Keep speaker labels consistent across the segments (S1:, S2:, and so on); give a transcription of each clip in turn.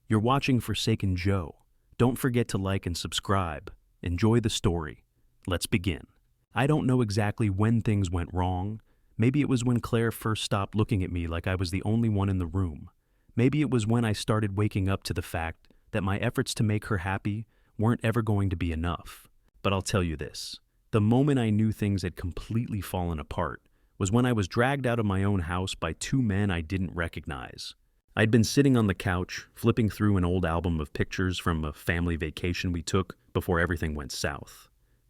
S1: You're watching Forsaken Joe. Don't forget to like and subscribe. Enjoy the story. Let's begin. I don't know exactly when things went wrong. Maybe it was when Claire first stopped looking at me like I was the only one in the room. Maybe it was when I started waking up to the fact that my efforts to make her happy weren't ever going to be enough. But I'll tell you this. The moment I knew things had completely fallen apart was when I was dragged out of my own house by two men I didn't recognize. I'd been sitting on the couch, flipping through an old album of pictures from a family vacation we took before everything went south.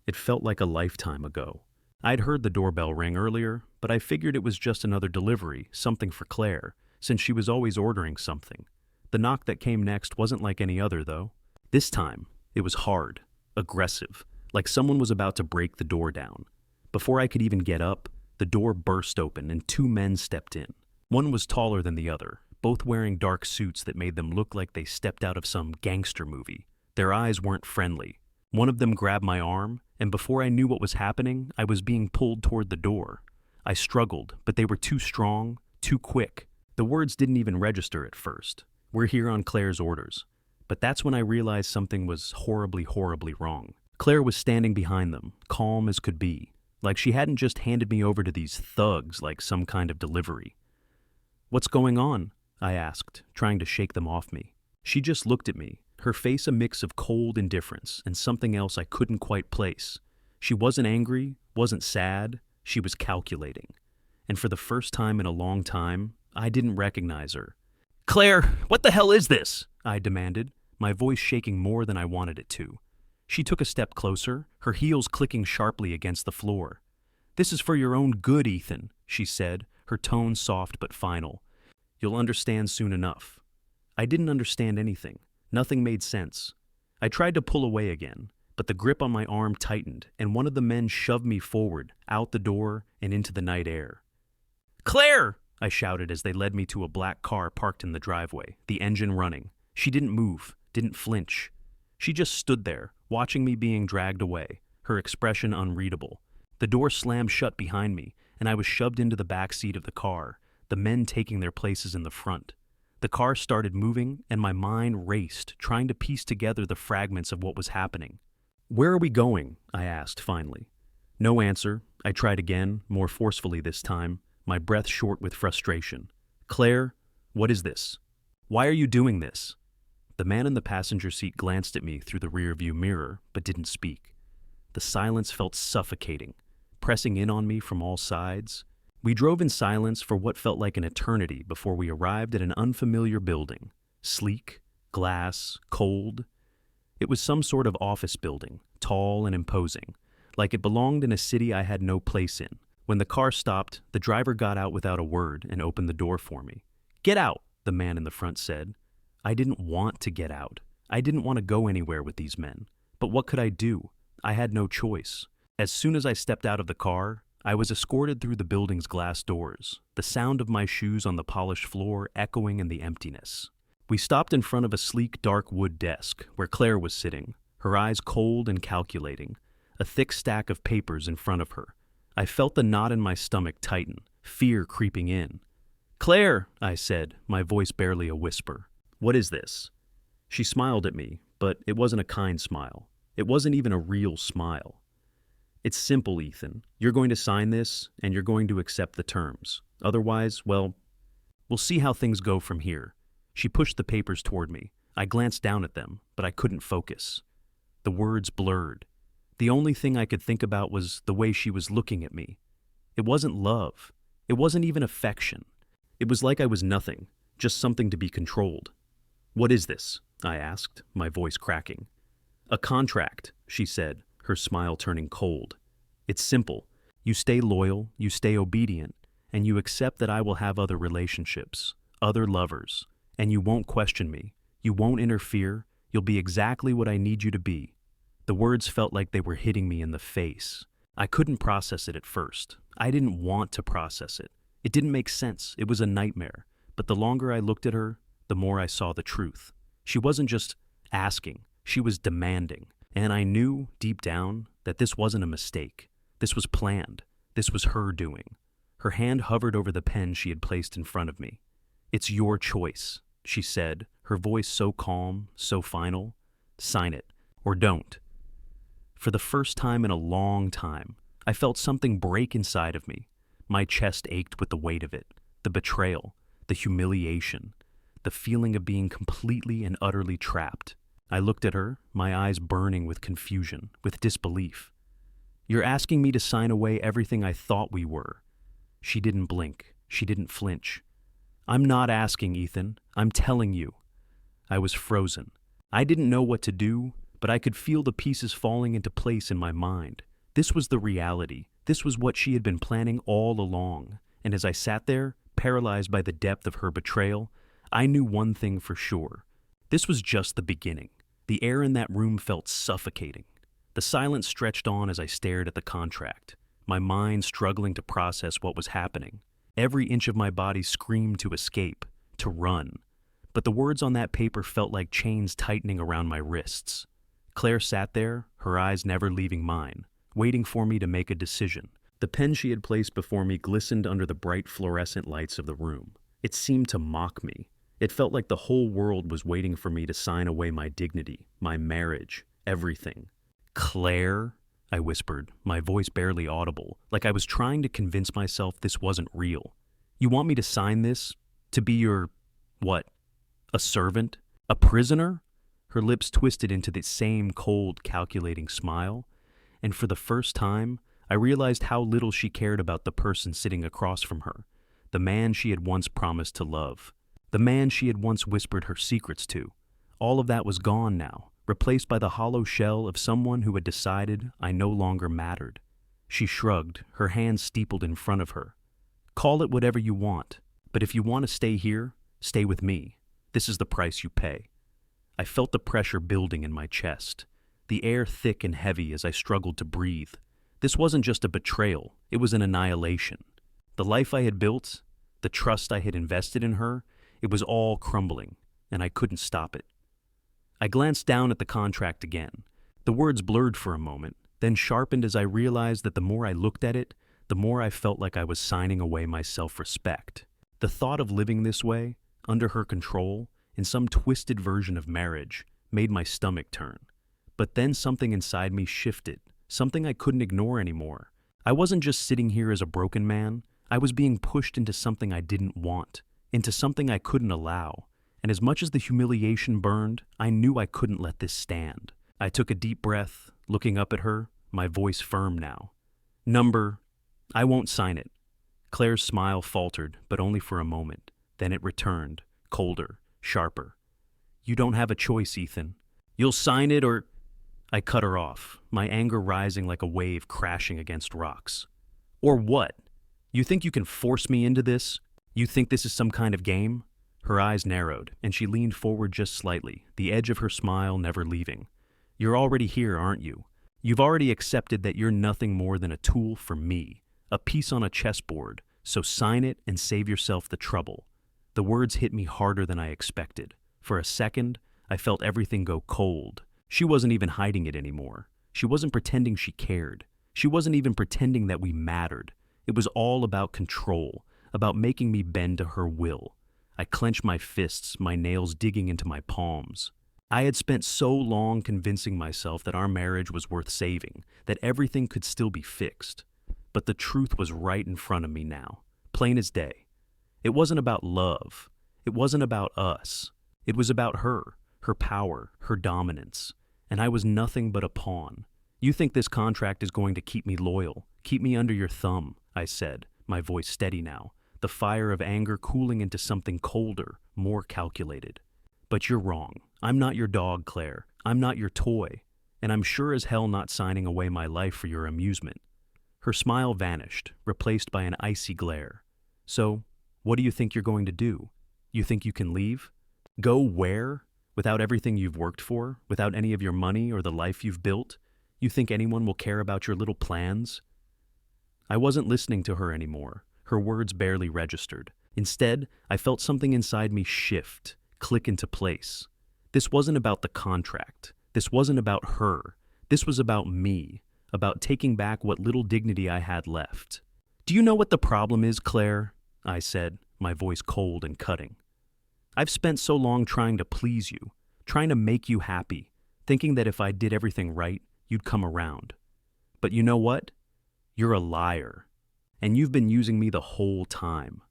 S1: It felt like a lifetime ago. I'd heard the doorbell ring earlier, but I figured it was just another delivery, something for Claire, since she was always ordering something. The knock that came next wasn't like any other, though. This time, it was hard, aggressive, like someone was about to break the door down. Before I could even get up, the door burst open and two men stepped in. One was taller than the other, both wearing dark suits that made them look like they stepped out of some gangster movie. Their eyes weren't friendly. One of them grabbed my arm, and before I knew what was happening, I was being pulled toward the door. I struggled, but they were too strong, too quick. The words didn't even register at first. We're here on Claire's orders. But that's when I realized something was horribly, horribly wrong. Claire was standing behind them, calm as could be, like she hadn't just handed me over to these thugs like some kind of delivery. "What's going on?" I asked, trying to shake them off me. She just looked at me, her face a mix of cold indifference and something else I couldn't quite place. She wasn't angry, wasn't sad, she was calculating. And for the first time in a long time, I didn't recognize her. "Claire, what the hell is this?" I demanded, my voice shaking more than I wanted it to. She took a step closer, her heels clicking sharply against the floor. "This is for your own good, Ethan," she said, her tone soft but final. "You'll understand soon enough." I didn't understand anything. Nothing made sense. I tried to pull away again, but the grip on my arm tightened, and one of the men shoved me forward, out the door, and into the night air. "Claire!" I shouted as they led me to a black car parked in the driveway, the engine running. She didn't move, didn't flinch. She just stood there, watching me being dragged away, her expression unreadable. The door slammed shut behind me, and I was shoved into the back seat of the car, the men taking their places in the front. The car started moving, and my mind raced, trying to piece together the fragments of what was happening. "Where are we going?" I asked finally. No answer. I tried again, more forcefully this time, my breath short with frustration. "Claire, what is this? Why are you doing this?" The man in the passenger seat glanced at me through the rearview mirror, but didn't speak. The silence felt suffocating, pressing in on me from all sides. We drove in silence for what felt like an eternity before we arrived at an unfamiliar building. Sleek, glass, cold. It was some sort of office building, tall and imposing, like it belonged in a city I had no place in. When the car stopped, the driver got out without a word and opened the door for me. "Get out," the man in the front said. I didn't want to get out. I didn't want to go anywhere with these men. But what could I do? I had no choice. As soon as I stepped out of the car, I was escorted through the building's glass doors, the sound of my shoes on the polished floor echoing in the emptiness. We stopped in front of a sleek dark wood desk where Claire was sitting, her eyes cold and calculating, a thick stack of papers in front of her. I felt the knot in my stomach tighten, fear creeping in. "Claire," I said, my voice barely a whisper. "What is this?" She smiled at me, but it wasn't a kind smile. It wasn't even a real smile. "It's simple, Ethan. You're going to sign this, and you're going to accept the terms. Otherwise, well, we'll see how things go from here." She pushed the papers toward me. I glanced down at them, but I couldn't focus. The words blurred. The only thing I could think about was the way she was looking at me. It wasn't love. It wasn't even affection. It was like I was nothing, just something to be controlled. "What is this?" I asked, my voice cracking. "A contract," she said, her smile turning cold. "It's simple. You stay loyal, you stay obedient, and you accept that I will have other relationships, other lovers, and you won't question me. You won't interfere. You'll be exactly what I need you to be." The words felt like they were hitting me in the face. I couldn't process it at first. I didn't want to process it. It didn't make sense. It was a nightmare. But the longer I looked at her, the more I saw the truth. She wasn't just asking, she was demanding. And I knew, deep down, that this wasn't a mistake. This was planned. This was her doing. Her hand hovered over the pen she had placed in front of me. "It's your choice," she said, her voice so calm, so final. Sign it, or don't. For the first time in a long time, I felt something break inside of me. My chest ached with the weight of it, the betrayal, the humiliation, the feeling of being completely and utterly trapped. I looked at her, my eyes burning with confusion, with disbelief. You're asking me to sign away everything I thought we were. She didn't blink. She didn't flinch. I'm not asking, Ethan. I'm telling you. I was frozen. I didn't know what to do, but I could feel the pieces falling into place in my mind. This was the reality. This was what she had been planning all along. And as I sat there, paralyzed by the depth of her betrayal, I knew one thing for sure. This was just the beginning. The air in that room felt suffocating. The silence stretched on as I stared at the contract, my mind struggling to process what was happening. Every inch of my body screamed to escape, to run. But the words on that paper felt like chains tightening around my wrists. Claire sat there, her eyes never leaving mine, waiting for me to make a decision. The pen she had placed before me glistened under the bright fluorescent lights of the room. It seemed to mock me. It felt like the whole world was waiting for me to sign away my dignity, my marriage, everything. Claire, I whispered, my voice barely audible, like I was trying to convince myself this wasn't real. You want me to sign this? To be your, what? A servant? A prisoner? Her lips twisted into the same cold, calculating smile, and for the first time, I realized how little she cared about the person sitting across from her, the man she had once promised to love, the man she had once whispered her secrets to. All of that was gone now, replaced by the hollow shell of someone who had decided I no longer mattered. She shrugged, her hands steepled in front of her. Call it whatever you want, but if you want to stay here, stay with me. This is the price you pay. I felt the pressure building in my chest, the air thick and heavy as I struggled to breathe. This wasn't just a betrayal, it was an annihilation. The life I had built, the trust I had invested in her, it was all crumbling, and I couldn't stop it. I glanced down at the contract again. The words blurred for a moment, then sharpened as I realized that the more I looked at it, the more I felt like I was signing away my self-respect. The thought of living this way, under her control, in some twisted version of marriage, made my stomach turn. But then something inside me shifted, something I couldn't ignore anymore. I wasn't just sitting here as a broken man, I was being pushed into something I didn't want, into something I couldn't allow. And as much as the humiliation burned, I knew I couldn't let this stand. I took a deep breath, looking up at her, my voice firm now. I won't sign it. Claire's smile faltered, but only for a moment. Then it returned, colder, sharper. You don't have a choice, Ethan. You'll sign it or... I cut her off, my anger rising like a wave crashing against rocks. Or what? You think you can force me into this? You think this is some kind of game? Her eyes narrowed, and she leaned forward just slightly, the edge of her smile never leaving. You're already here, aren't you? You've already accepted that you're nothing more than a tool for me, a piece on a chessboard, so sign it and save yourself the trouble. The words hit me harder than I expected. For a second, I felt everything go cold. She wasn't even hiding it anymore. She wasn't pretending she cared. She wasn't even pretending that we mattered. It was all about control, about making me bend to her will. I clenched my fists, my nails digging into my palms. I had spent so long convincing myself that our marriage was worth saving, that everything could still be fixed. But the truth was right in front of me now, plain as day. It wasn't about love. It wasn't about us. It was about her, her power, her dominance. And I was nothing but a pawn. You think this contract is going to keep me loyal, keep me under your thumb, I said, my voice steady now, the fire of anger cooling into something colder, more calculated. But you're wrong. I'm not your dog, Claire. I'm not your toy. And I'm sure as hell not signing away my life for your amusement. Her smile vanished, replaced by an icy glare. So, what do you think you're going to do? You think you can leave? Go where? Without everything you've worked for? Without any of your money or the life you've built? You think anyone will care about your little plans? I wasn't listening to her anymore. Her words barely registered. Instead, I felt something inside me shift, click into place. This wasn't about the contract. This wasn't about her. This was about me, about taking back what little dignity I had left. Do you know what the problem is, Claire? I said, my voice cold and cutting. I've spent so long trying to please you, trying to make you happy, thinking that if I did everything right, you'd come around. But you know what? You're a liar. And you've been using me the whole time."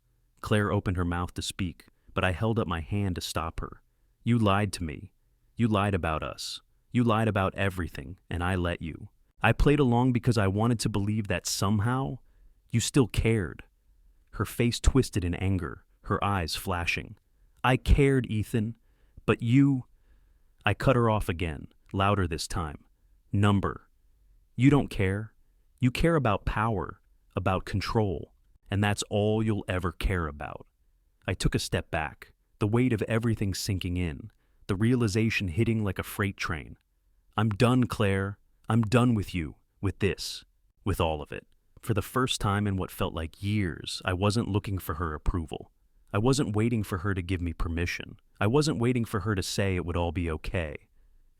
S1: Claire opened her mouth to speak, but I held up my hand to stop her. "You lied to me. You lied about us. You lied about everything, and I let you. I played along because I wanted to believe that somehow you still cared." Her face twisted in anger, her eyes flashing. "I cared, Ethan, but you—" I cut her off again, louder this time. "Number. You don't care. You care about power, about control, and that's all you'll ever care about." I took a step back, the weight of everything sinking in, the realization hitting like a freight train. "I'm done, Claire. I'm done with you, with this, with all of it." For the first time in what felt like years, I wasn't looking for her approval. I wasn't waiting for her to give me permission. I wasn't waiting for her to say it would all be okay.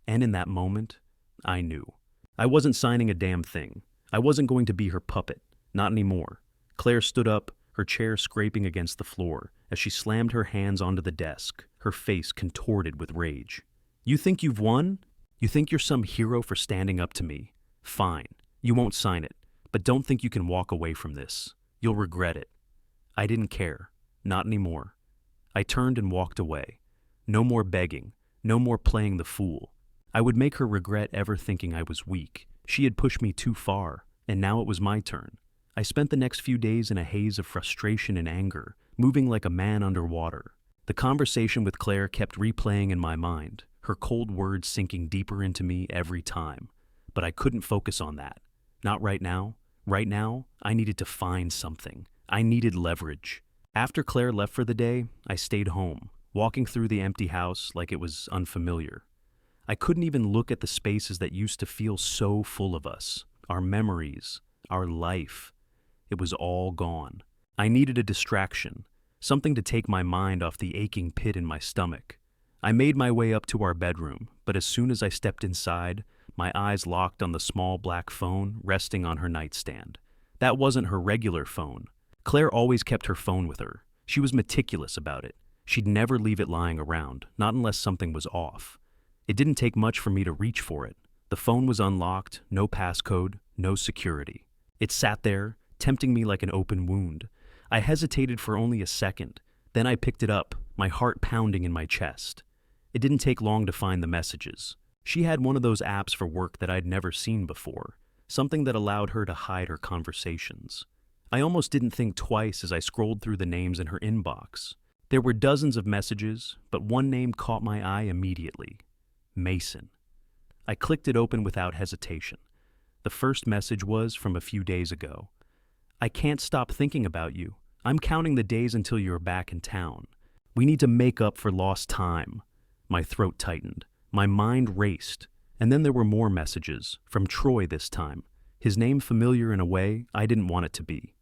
S1: And in that moment, I knew. I wasn't signing a damn thing. I wasn't going to be her puppet. Not anymore. Claire stood up, her chair scraping against the floor, as she slammed her hands onto the desk, her face contorted with rage. "You think you've won? You think you're some hero for standing up to me? Fine. You won't sign it. But don't think you can walk away from this. You'll regret it." I didn't care. Not anymore. I turned and walked away. No more begging. No more playing the fool. I would make her regret ever thinking I was weak. She had pushed me too far, and now it was my turn. I spent the next few days in a haze of frustration and anger, moving like a man underwater. The conversation with Claire kept replaying in my mind, her cold words sinking deeper into me every time. But I couldn't focus on that. Not right now. Right now, I needed to find something. I needed leverage. After Claire left for the day, I stayed home, walking through the empty house like it was unfamiliar. I couldn't even look at the spaces that used to feel so full of us, our memories, our life. It was all gone. I needed a distraction, something to take my mind off the aching pit in my stomach. I made my way up to our bedroom, but as soon as I stepped inside, my eyes locked on the small black phone resting on her nightstand. That wasn't her regular phone. Claire always kept her phone with her. She was meticulous about it. She'd never leave it lying around, not unless something was off. It didn't take much for me to reach for it. The phone was unlocked, no passcode, no security. It sat there, tempting me like an open wound. I hesitated for only a second. Then I picked it up, my heart pounding in my chest. It didn't take long to find the messages. She had one of those apps for work that I'd never seen before, something that allowed her to hide her conversations. I almost didn't think twice as I scrolled through the names in her inbox. There were dozens of messages, but one name caught my eye immediately. Mason. I clicked it open without hesitation. The first message was from a few days ago. "I can't stop thinking about you. I'm counting the days until you're back in town. We need to make up for lost time." My throat tightened. My mind raced. And then there were more messages, from Troy this time. His name familiar in a way I didn't want it to be.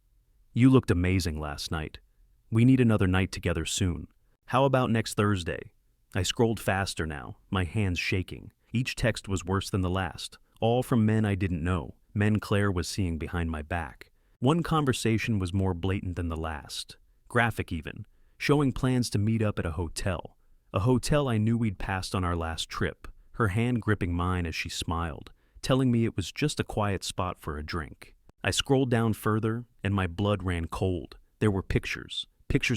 S1: "You looked amazing last night. We need another night together soon. How about next Thursday?" I scrolled faster now, my hands shaking. Each text was worse than the last, all from men I didn't know, men Claire was seeing behind my back. One conversation was more blatant than the last, graphic even, showing plans to meet up at a hotel I knew we'd passed on our last trip, her hand gripping mine as she smiled, telling me it was just a quiet spot for a drink. I scrolled down further, and my blood ran cold. There were pictures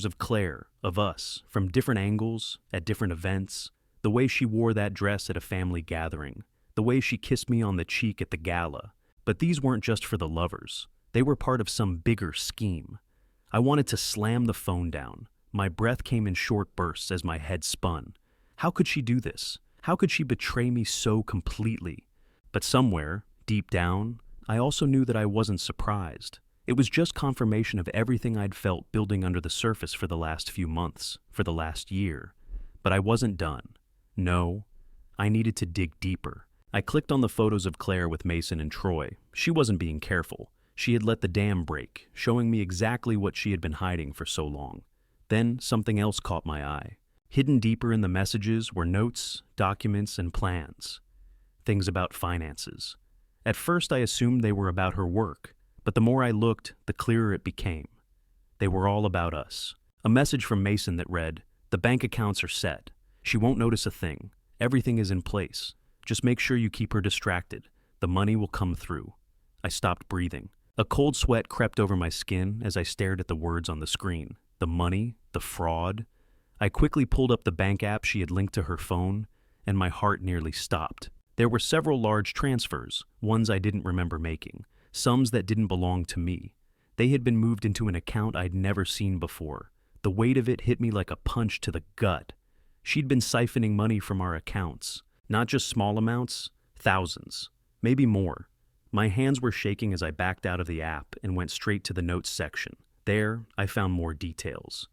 S1: of Claire, of us, from different angles, at different events, the way she wore that dress at a family gathering, the way she kissed me on the cheek at the gala. But these weren't just for the lovers. They were part of some bigger scheme. I wanted to slam the phone down. My breath came in short bursts as my head spun. How could she do this? How could she betray me so completely? But somewhere, deep down, I also knew that I wasn't surprised. It was just confirmation of everything I'd felt building under the surface for the last few months, for the last year. But I wasn't done. No, I needed to dig deeper. I clicked on the photos of Claire with Mason and Troy. She wasn't being careful. She had let the dam break, showing me exactly what she had been hiding for so long. Then something else caught my eye. Hidden deeper in the messages were notes, documents, and plans. Things about finances. At first I assumed they were about her work, but the more I looked, the clearer it became. They were all about us. A message from Mason that read, The bank accounts are set. She won't notice a thing. Everything is in place. Just make sure you keep her distracted. The money will come through." I stopped breathing. A cold sweat crept over my skin as I stared at the words on the screen. The money, the fraud. I quickly pulled up the bank app she had linked to her phone, and my heart nearly stopped. There were several large transfers, ones I didn't remember making, sums that didn't belong to me. They had been moved into an account I'd never seen before. The weight of it hit me like a punch to the gut. She'd been siphoning money from our accounts. Not just small amounts, thousands, maybe more. My hands were shaking as I backed out of the app and went straight to the notes section. There, I found more details.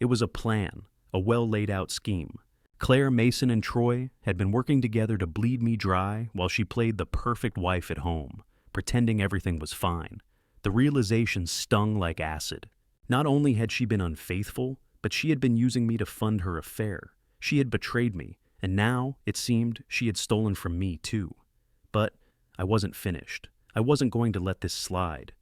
S1: It was a plan, a well-laid-out scheme. Claire, Mason, and Troy had been working together to bleed me dry while she played the perfect wife at home, pretending everything was fine. The realization stung like acid. Not only had she been unfaithful, but she had been using me to fund her affair. She had betrayed me, and now, it seemed, she had stolen from me too. But I wasn't finished. I wasn't going to let this slide.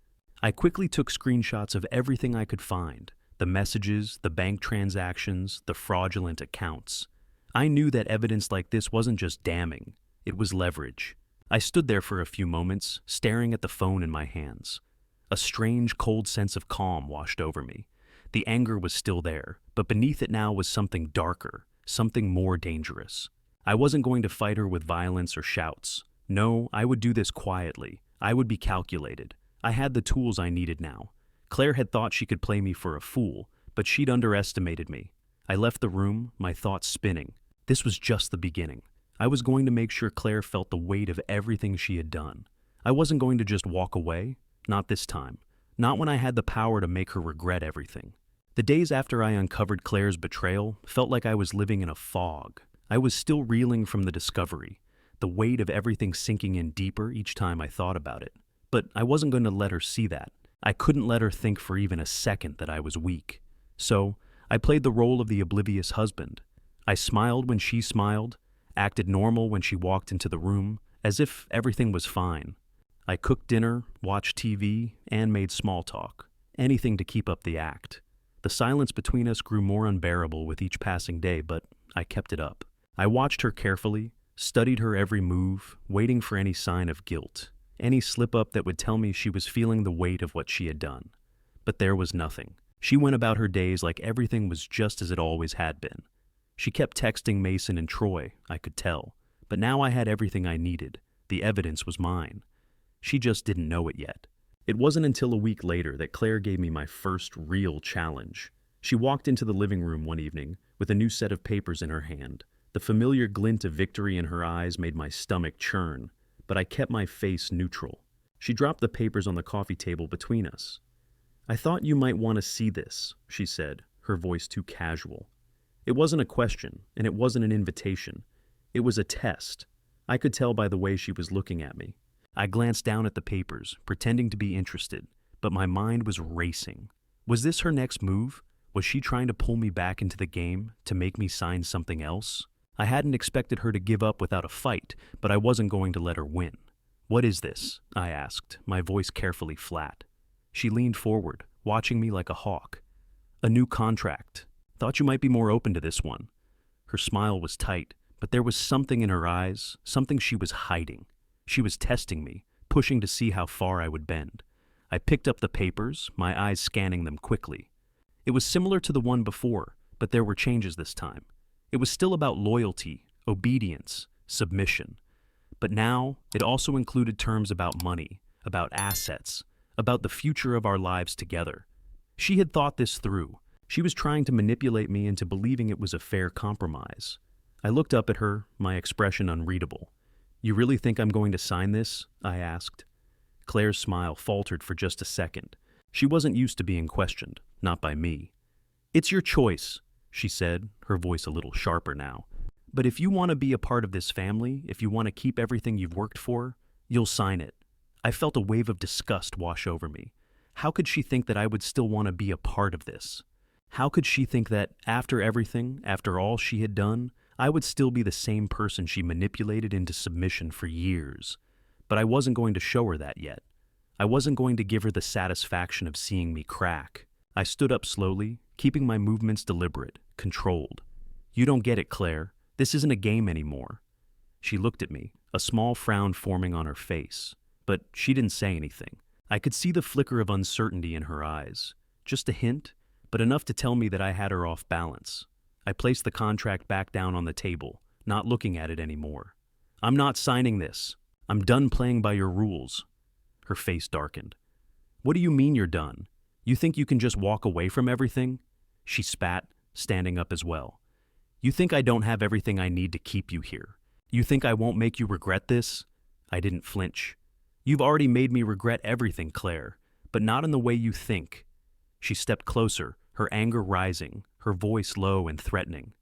S1: I quickly took screenshots of everything I could find. The messages, the bank transactions, the fraudulent accounts. I knew that evidence like this wasn't just damning, it was leverage. I stood there for a few moments, staring at the phone in my hands. A strange, cold sense of calm washed over me. The anger was still there, but beneath it now was something darker, something more dangerous. I wasn't going to fight her with violence or shouts. No, I would do this quietly. I would be calculated. I had the tools I needed now. Claire had thought she could play me for a fool, but she'd underestimated me. I left the room, my thoughts spinning. This was just the beginning. I was going to make sure Claire felt the weight of everything she had done. I wasn't going to just walk away. Not this time. Not when I had the power to make her regret everything. The days after I uncovered Claire's betrayal felt like I was living in a fog. I was still reeling from the discovery, the weight of everything sinking in deeper each time I thought about it. But I wasn't going to let her see that. I couldn't let her think for even a second that I was weak. So, I played the role of the oblivious husband. I smiled when she smiled, acted normal when she walked into the room, as if everything was fine. I cooked dinner, watched TV, and made small talk. Anything to keep up the act. The silence between us grew more unbearable with each passing day, but I kept it up. I watched her carefully, studied her every move, waiting for any sign of guilt, any slip-up that would tell me she was feeling the weight of what she had done. But there was nothing. She went about her days like everything was just as it always had been. She kept texting Mason and Troy, I could tell. But now I had everything I needed. The evidence was mine. She just didn't know it yet. It wasn't until a week later that Claire gave me my first real challenge. She walked into the living room one evening with a new set of papers in her hand. The familiar glint of victory in her eyes made my stomach churn, but I kept my face neutral. She dropped the papers on the coffee table between us. "I thought you might want to see this," she said, her voice too casual. It wasn't a question, and it wasn't an invitation. It was a test. I could tell by the way she was looking at me. I glanced down at the papers, pretending to be interested, but my mind was racing. Was this her next move? Was she trying to pull me back into the game, to make me sign something else? I hadn't expected her to give up without a fight, but I wasn't going to let her win. "What is this?" I asked, my voice carefully flat. She leaned forward, watching me like a hawk. "A new contract. Thought you might be more open to this one." Her smile was tight, but there was something in her eyes, something she was hiding. She was testing me, pushing to see how far I would bend. I picked up the papers, my eyes scanning them quickly. It was similar to the one before, but there were changes this time. It was still about loyalty, obedience, submission. But now, it also included terms about money, about assets, about the future of our lives together. She had thought this through. She was trying to manipulate me into believing it was a fair compromise. I looked up at her, my expression unreadable. "You really think I'm going to sign this?" I asked. Claire's smile faltered for just a second. She wasn't used to being questioned, not by me. "It's your choice," she said, her voice a little sharper now. "But if you want to be a part of this family, if you want to keep everything you've worked for, you'll sign it." I felt a wave of disgust wash over me. How could she think that I would still want to be a part of this? How could she think that, after everything, after all she had done, I would still be the same person she manipulated into submission for years? But I wasn't going to show her that yet. I wasn't going to give her the satisfaction of seeing me crack. I stood up slowly, keeping my movements deliberate, controlled. You don't get it, Claire. This isn't a game anymore. She looked at me, a small frown forming on her face, but she didn't say anything. I could see the flicker of uncertainty in her eyes. Just a hint, but enough to tell me that I had her off balance. I placed the contract back down on the table, not looking at it anymore. I'm not signing this. I'm done playing by your rules. Her face darkened. What do you mean you're done? You think you can just walk away from everything? She spat, standing up as well. You think I don't have everything I need to keep you here? You think I won't make you regret this? I didn't flinch. You've already made me regret everything, Claire, but not in the way you think. She stepped closer, her anger rising, her voice low and threatening.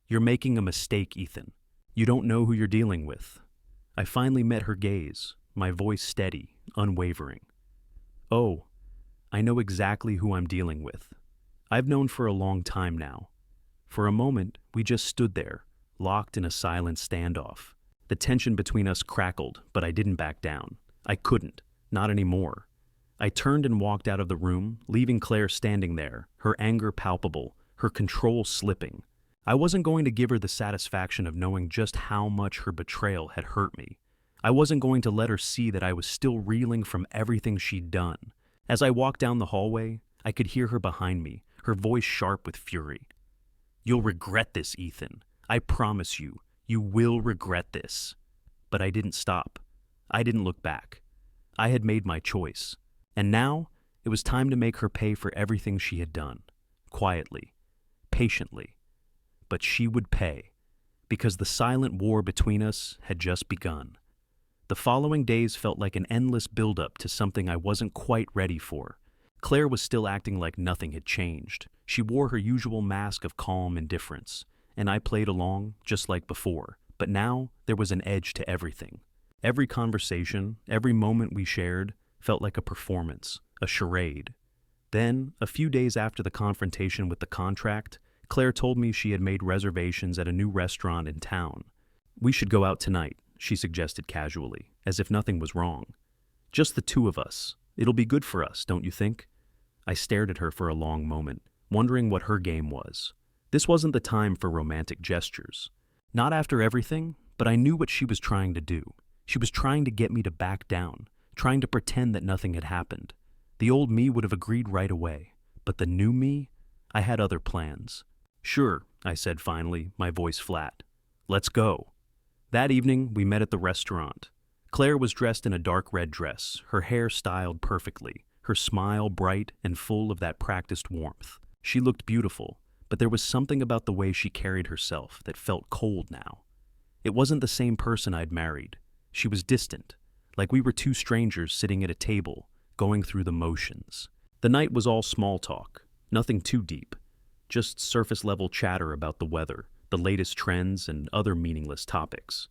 S1: You're making a mistake, Ethan. You don't know who you're dealing with. I finally met her gaze, my voice steady, unwavering. Oh, I know exactly who I'm dealing with. I've known for a long time now. For a moment, we just stood there, locked in a silent standoff. The tension between us crackled, but I didn't back down. I couldn't, not anymore. I turned and walked out of the room, leaving Claire standing there, her anger palpable, her control slipping. I wasn't going to give her the satisfaction of knowing just how much her betrayal had hurt me. I wasn't going to let her see that I was still reeling from everything she'd done. As I walked down the hallway, I could hear her behind me, her voice sharp with fury. You'll regret this, Ethan. I promise you, you will regret this. But I didn't stop. I didn't look back. I had made my choice. And now, it was time to make her pay for everything she had done. Quietly. Patiently. But she would pay. Because the silent war between us had just begun. The following days felt like an endless buildup to something I wasn't quite ready for. Claire was still acting like nothing had changed. She wore her usual mask of calm indifference, and I played along just like before. But now, there was an edge to everything. Every conversation, every moment we shared, felt like a performance, a charade. Then, a few days after the confrontation with the contract, Claire told me she had made reservations at a new restaurant in town. We should go out tonight, she suggested casually, as if nothing was wrong. Just the two of us. It'll be good for us, don't you think? I stared at her for a long moment, wondering what her game was. This wasn't the time for romantic gestures. Not after everything, but I knew what she was trying to do. She was trying to get me to back down, trying to pretend that nothing had happened. The old me would have agreed right away, but the new me? I had other plans. Sure, I said finally, my voice flat. Let's go. That evening, we met at the restaurant. Claire was dressed in a dark red dress, her hair styled perfectly, her smile bright and full of that practiced warmth. She looked beautiful, but there was something about the way she carried herself that felt cold now. It wasn't the same person I'd married. She was distant, like we were two strangers sitting at a table, going through the motions. The night was all small talk, nothing too deep, just surface-level chatter about the weather, the latest trends, and other meaningless topics.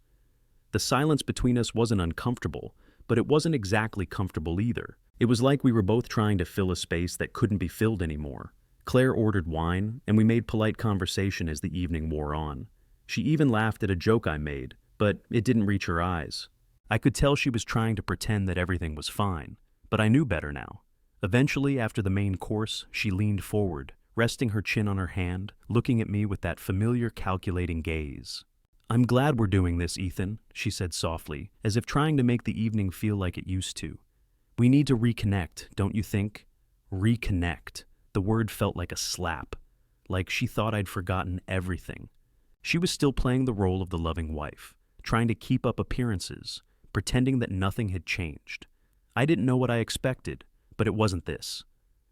S1: The silence between us wasn't uncomfortable, but it wasn't exactly comfortable either. It was like we were both trying to fill a space that couldn't be filled anymore. Claire ordered wine, and we made polite conversation as the evening wore on. She even laughed at a joke I made, but it didn't reach her eyes. I could tell she was trying to pretend that everything was fine, but I knew better now. Eventually, after the main course, she leaned forward, resting her chin on her hand, looking at me with that familiar calculating gaze. I'm glad we're doing this, Ethan, she said softly, as if trying to make the evening feel like it used to. We need to reconnect, don't you think? Reconnect. The word felt like a slap, like she thought I'd forgotten everything. She was still playing the role of the loving wife, trying to keep up appearances, pretending that nothing had changed. I didn't know what I expected, but it wasn't this.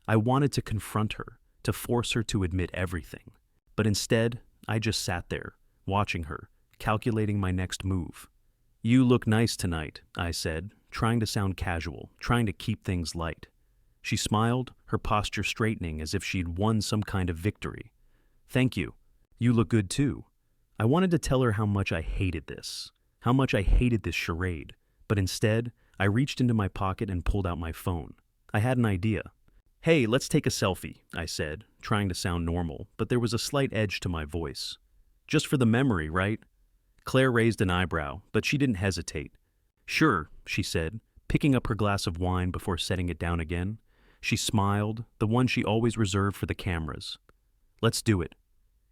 S1: I wanted to confront her, to force her to admit everything. But instead, I just sat there, watching her, calculating my next move. You look nice tonight, I said, trying to sound casual, trying to keep things light. She smiled, her posture straightening as if she'd won some kind of victory. Thank you. You look good too. I wanted to tell her how much I hated this, how much I hated this charade, but instead, I reached into my pocket and pulled out my phone. I had an idea. Hey, let's take a selfie, I said, trying to sound normal, but there was a slight edge to my voice. Just for the memory, right? Claire raised an eyebrow, but she didn't hesitate. Sure, she said, picking up her glass of wine before setting it down again. She smiled, the one she always reserved for the cameras. Let's do it.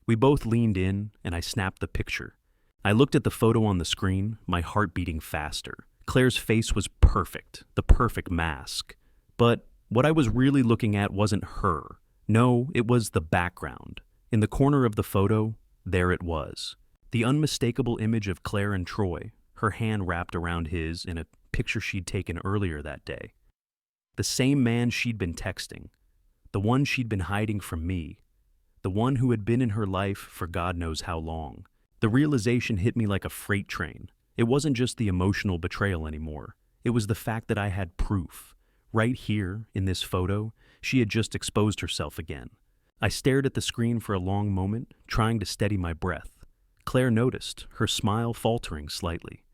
S1: We both leaned in, and I snapped the picture. I looked at the photo on the screen, my heart beating faster. Claire's face was perfect, the perfect mask. But what I was really looking at wasn't her. No, it was the background. In the corner of the photo, there it was. The unmistakable image of Claire and Troy, her hand wrapped around his in a picture she'd taken earlier that day. The same man she'd been texting. The one she'd been hiding from me. The one who had been in her life for God knows how long. The realization hit me like a freight train. It wasn't just the emotional betrayal anymore. It was the fact that I had proof. Right here, in this photo, she had just exposed herself again. I stared at the screen for a long moment, trying to steady my breath. Claire noticed, her smile faltering slightly.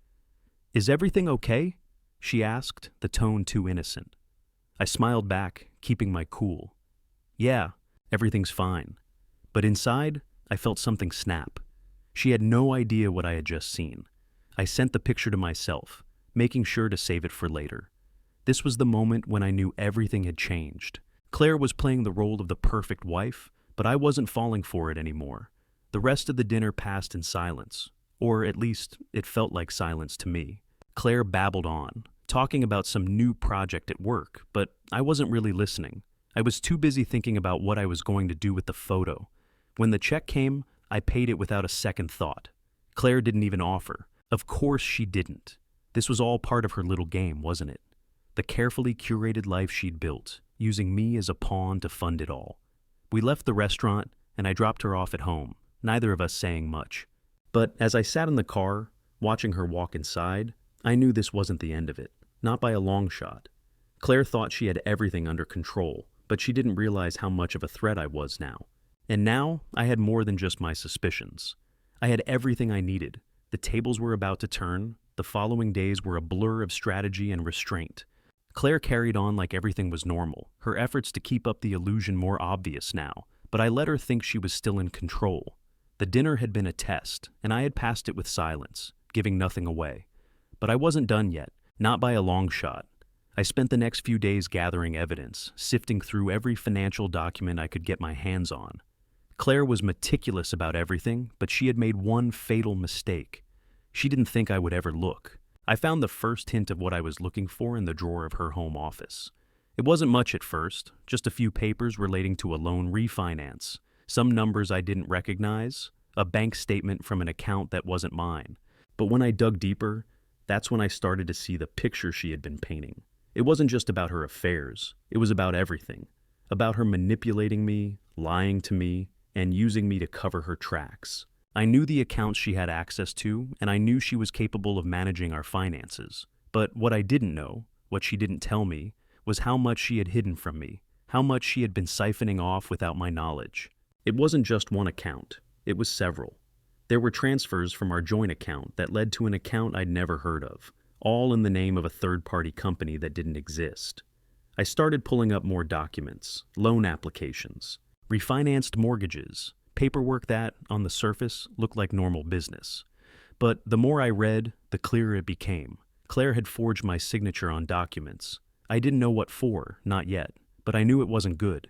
S1: "Is everything okay?" she asked, the tone too innocent. I smiled back, keeping my cool. "Yeah, everything's fine." But inside, I felt something snap. She had no idea what I had just seen. I sent the picture to myself, making sure to save it for later. This was the moment when I knew everything had changed. Claire was playing the role of the perfect wife, but I wasn't falling for it anymore. The rest of the dinner passed in silence, or at least it felt like silence to me. Claire babbled on, talking about some new project at work, but I wasn't really listening. I was too busy thinking about what I was going to do with the photo. When the check came, I paid it without a second thought. Claire didn't even offer. Of course she didn't. This was all part of her little game, wasn't it? The carefully curated life she'd built, using me as a pawn to fund it all. We left the restaurant, and I dropped her off at home, neither of us saying much. But as I sat in the car, watching her walk inside, I knew this wasn't the end of it, not by a long shot. Claire thought she had everything under control, but she didn't realize how much of a threat I was now. And now, I had more than just my suspicions. I had everything I needed. The tables were about to turn. The following days were a blur of strategy and restraint. Claire carried on like everything was normal, her efforts to keep up the illusion more obvious now, but I let her think she was still in control. The dinner had been a test, and I had passed it with silence, giving nothing away. But I wasn't done yet, not by a long shot. I spent the next few days gathering evidence, sifting through every financial document I could get my hands on. Claire was meticulous about everything, but she had made one fatal mistake. She didn't think I would ever look. I found the first hint of what I was looking for in the drawer of her home office. It wasn't much at first, just a few papers relating to a loan refinance, some numbers I didn't recognize, a bank statement from an account that wasn't mine. But when I dug deeper, that's when I started to see the picture she had been painting. It wasn't just about her affairs, it was about everything. About her manipulating me, lying to me, and using me to cover her tracks. I knew the accounts she had access to, and I knew she was capable of managing our finances. But what I didn't know, what she didn't tell me, was how much she had hidden from me, how much she had been siphoning off without my knowledge. It wasn't just one account, it was several. There were transfers from our joint account that led to an account I'd never heard of, all in the name of a third-party company that didn't exist. I started pulling up more documents, loan applications, refinanced mortgages, paperwork that, on the surface, looked like normal business. But the more I read, the clearer it became. Claire had forged my signature on documents. I didn't know what for, not yet, but I knew it wasn't good.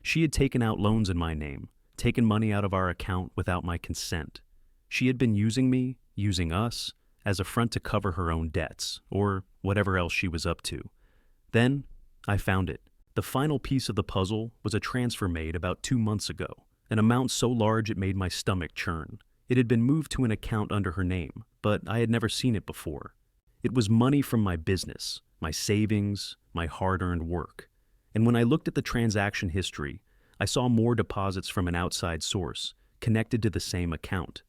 S1: She had taken out loans in my name, taken money out of our account without my consent. She had been using me, using us, as a front to cover her own debts, or whatever else she was up to. Then, I found it. The final piece of the puzzle was a transfer made about 2 months ago, an amount so large it made my stomach churn. It had been moved to an account under her name, but I had never seen it before. It was money from my business, my savings, my hard-earned work. And when I looked at the transaction history, I saw more deposits from an outside source, connected to the same account.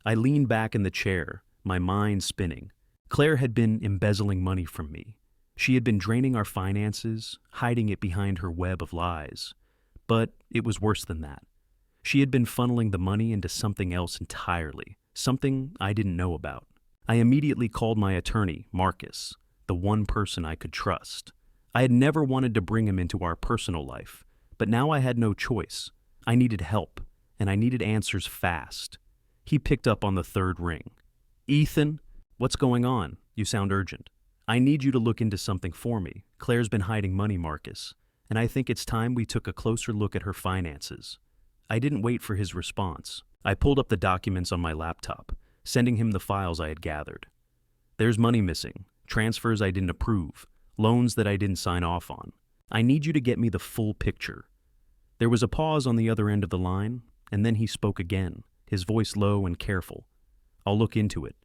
S1: I leaned back in the chair, my mind spinning. Claire had been embezzling money from me. She had been draining our finances, hiding it behind her web of lies. But it was worse than that. She had been funneling the money into something else entirely, something I didn't know about. I immediately called my attorney, Marcus, the one person I could trust. I had never wanted to bring him into our personal life, but now I had no choice. I needed help, and I needed answers fast. He picked up on the third ring. "Ethan, what's going on? You sound urgent. I need you to look into something for me. Claire's been hiding money, Marcus, and I think it's time we took a closer look at her finances." I didn't wait for his response. I pulled up the documents on my laptop, sending him the files I had gathered. There's money missing, transfers I didn't approve, loans that I didn't sign off on. I need you to get me the full picture. There was a pause on the other end of the line, and then he spoke again, his voice low and careful. I'll look into it.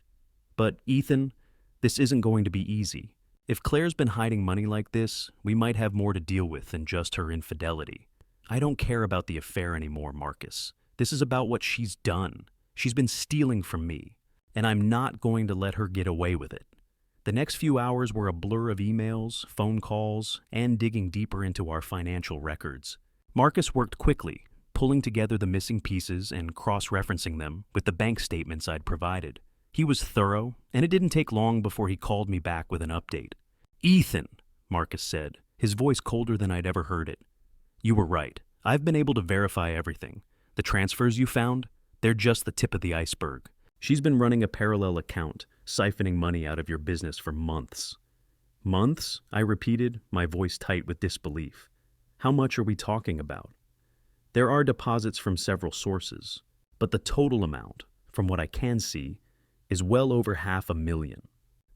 S1: But, Ethan, this isn't going to be easy. If Claire's been hiding money like this, we might have more to deal with than just her infidelity. I don't care about the affair anymore, Marcus. This is about what she's done. She's been stealing from me, and I'm not going to let her get away with it. The next few hours were a blur of emails, phone calls, and digging deeper into our financial records. Marcus worked quickly, pulling together the missing pieces and cross-referencing them with the bank statements I'd provided. He was thorough, and it didn't take long before he called me back with an update. "Ethan," Marcus said, his voice colder than I'd ever heard it. "You were right. I've been able to verify everything. The transfers you found, they're just the tip of the iceberg. She's been running a parallel account, siphoning money out of your business for months." "Months?" I repeated, my voice tight with disbelief. "How much are we talking about?" "There are deposits from several sources, but the total amount, from what I can see, is well over $500,000.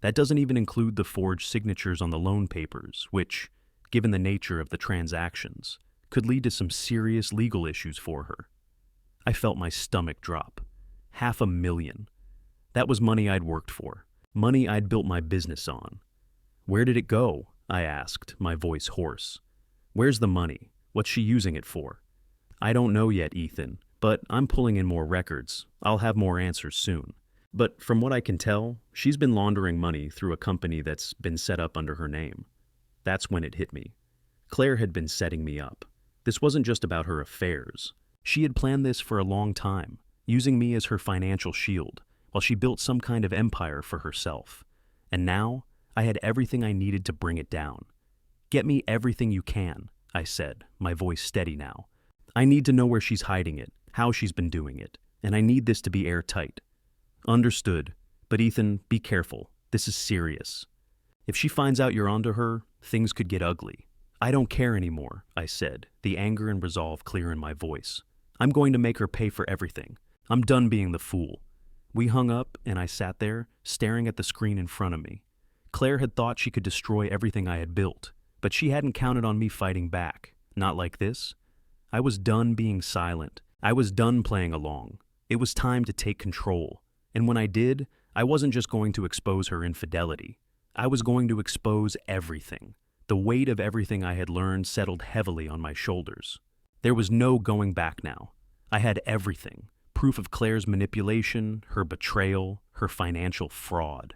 S1: That doesn't even include the forged signatures on the loan papers, which, given the nature of the transactions, could lead to some serious legal issues for her." I felt my stomach drop. $500,000. That was money I'd worked for, money I'd built my business on. "Where did it go?" I asked, my voice hoarse. "Where's the money? What's she using it for?" "I don't know yet, Ethan, but I'm pulling in more records. I'll have more answers soon. But from what I can tell, she's been laundering money through a company that's been set up under her name." That's when it hit me. Claire had been setting me up. This wasn't just about her affairs. She had planned this for a long time, using me as her financial shield, while she built some kind of empire for herself. And now, I had everything I needed to bring it down. "Get me everything you can," I said, my voice steady now. "I need to know where she's hiding it, how she's been doing it, and I need this to be airtight." "Understood. But Ethan, be careful. This is serious. If she finds out you're onto her, things could get ugly." "I don't care anymore," I said, the anger and resolve clear in my voice. "I'm going to make her pay for everything. I'm done being the fool." We hung up, and I sat there, staring at the screen in front of me. Claire had thought she could destroy everything I had built, but she hadn't counted on me fighting back. Not like this. I was done being silent. I was done playing along. It was time to take control. And when I did, I wasn't just going to expose her infidelity. I was going to expose everything. The weight of everything I had learned settled heavily on my shoulders. There was no going back now. I had everything. Proof of Claire's manipulation, her betrayal, her financial fraud.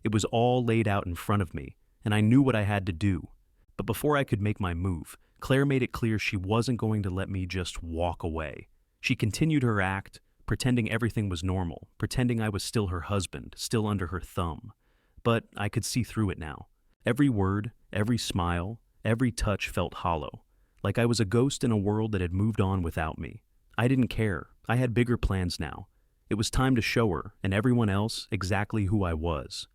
S1: It was all laid out in front of me, and I knew what I had to do. But before I could make my move, Claire made it clear she wasn't going to let me just walk away. She continued her act, pretending everything was normal, pretending I was still her husband, still under her thumb. But I could see through it now. Every word, every smile, every touch felt hollow, like I was a ghost in a world that had moved on without me. I didn't care. I had bigger plans now. It was time to show her, and everyone else, exactly who I was.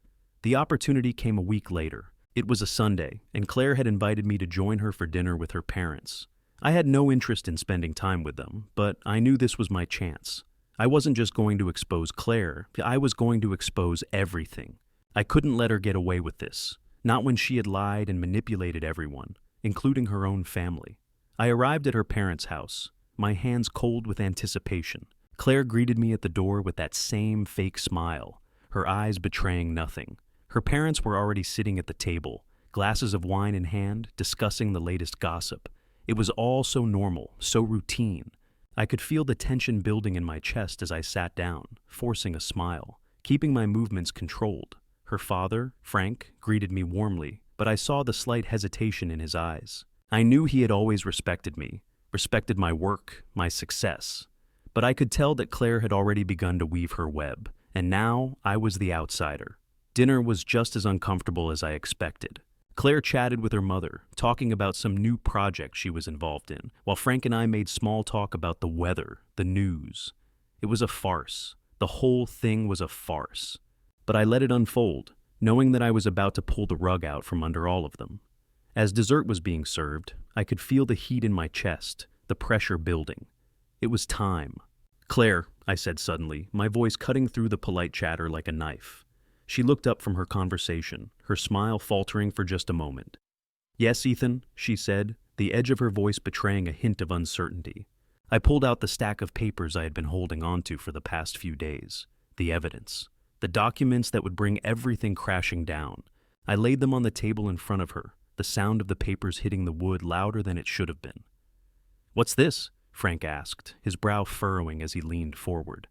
S1: The opportunity came a week later. It was a Sunday, and Claire had invited me to join her for dinner with her parents. I had no interest in spending time with them, but I knew this was my chance. I wasn't just going to expose Claire, I was going to expose everything. I couldn't let her get away with this, not when she had lied and manipulated everyone, including her own family. I arrived at her parents' house, my hands cold with anticipation. Claire greeted me at the door with that same fake smile, her eyes betraying nothing. Her parents were already sitting at the table, glasses of wine in hand, discussing the latest gossip. It was all so normal, so routine. I could feel the tension building in my chest as I sat down, forcing a smile, keeping my movements controlled. Her father, Frank, greeted me warmly, but I saw the slight hesitation in his eyes. I knew he had always respected me, respected my work, my success. But I could tell that Claire had already begun to weave her web, and now I was the outsider. Dinner was just as uncomfortable as I expected. Claire chatted with her mother, talking about some new project she was involved in, while Frank and I made small talk about the weather, the news. It was a farce. The whole thing was a farce. But I let it unfold, knowing that I was about to pull the rug out from under all of them. As dessert was being served, I could feel the heat in my chest, the pressure building. It was time. Claire, I said suddenly, my voice cutting through the polite chatter like a knife. She looked up from her conversation, her smile faltering for just a moment. Yes, Ethan, she said, the edge of her voice betraying a hint of uncertainty. I pulled out the stack of papers I had been holding onto for the past few days. The evidence. The documents that would bring everything crashing down. I laid them on the table in front of her, the sound of the papers hitting the wood louder than it should have been. What's this? Frank asked, his brow furrowing as he leaned forward.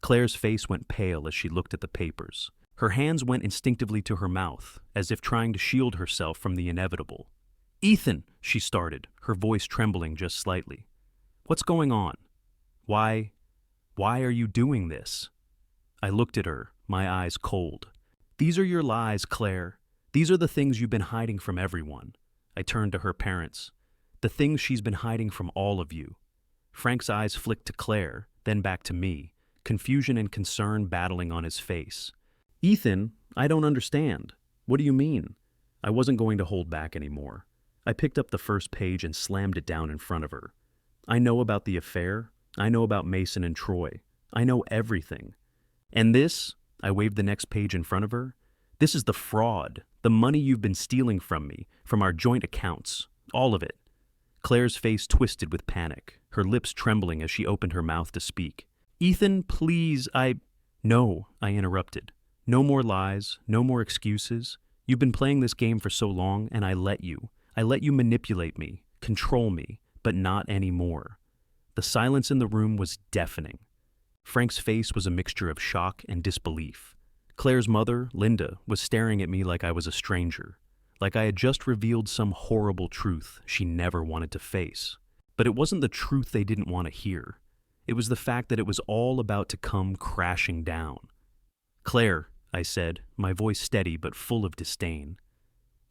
S1: Claire's face went pale as she looked at the papers. Her hands went instinctively to her mouth, as if trying to shield herself from the inevitable. Ethan, she started, her voice trembling just slightly. What's going on? Why are you doing this? I looked at her, my eyes cold. These are your lies, Claire. These are the things you've been hiding from everyone. I turned to her parents. The things she's been hiding from all of you. Frank's eyes flicked to Claire, then back to me, confusion and concern battling on his face. Ethan, I don't understand. What do you mean? I wasn't going to hold back anymore. I picked up the first page and slammed it down in front of her. I know about the affair. I know about Mason and Troy. I know everything. And this, I waved the next page in front of her, this is the fraud, the money you've been stealing from me, from our joint accounts, all of it. Claire's face twisted with panic, her lips trembling as she opened her mouth to speak. Ethan, please, No, I interrupted. No more lies, no more excuses. You've been playing this game for so long, and I let you. I let you manipulate me, control me, but not anymore. The silence in the room was deafening. Frank's face was a mixture of shock and disbelief. Claire's mother, Linda, was staring at me like I was a stranger, like I had just revealed some horrible truth she never wanted to face. But it wasn't the truth they didn't want to hear. It was the fact that it was all about to come crashing down. Claire, I said, my voice steady but full of disdain.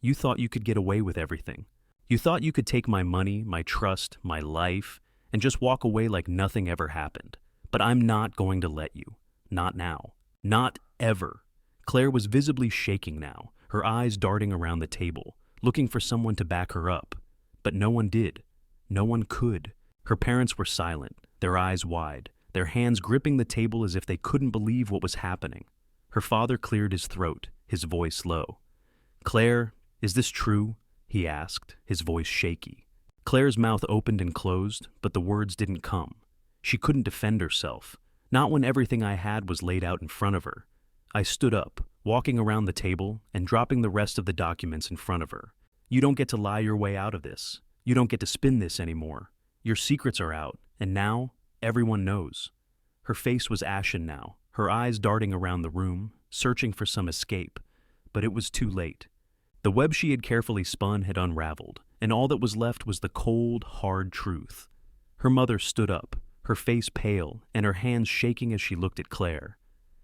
S1: You thought you could get away with everything. You thought you could take my money, my trust, my life, and just walk away like nothing ever happened. But I'm not going to let you. Not now. Not ever. Claire was visibly shaking now, her eyes darting around the table, looking for someone to back her up. But no one did. No one could. Her parents were silent, their eyes wide, their hands gripping the table as if they couldn't believe what was happening. Her father cleared his throat, his voice low. Claire, is this true? He asked, his voice shaky. Claire's mouth opened and closed, but the words didn't come. She couldn't defend herself, not when everything I had was laid out in front of her. I stood up, walking around the table and dropping the rest of the documents in front of her. You don't get to lie your way out of this. You don't get to spin this anymore. Your secrets are out, and now everyone knows. Her face was ashen now, her eyes darting around the room, searching for some escape. But it was too late. The web she had carefully spun had unraveled, and all that was left was the cold, hard truth. Her mother stood up, her face pale and her hands shaking as she looked at Claire.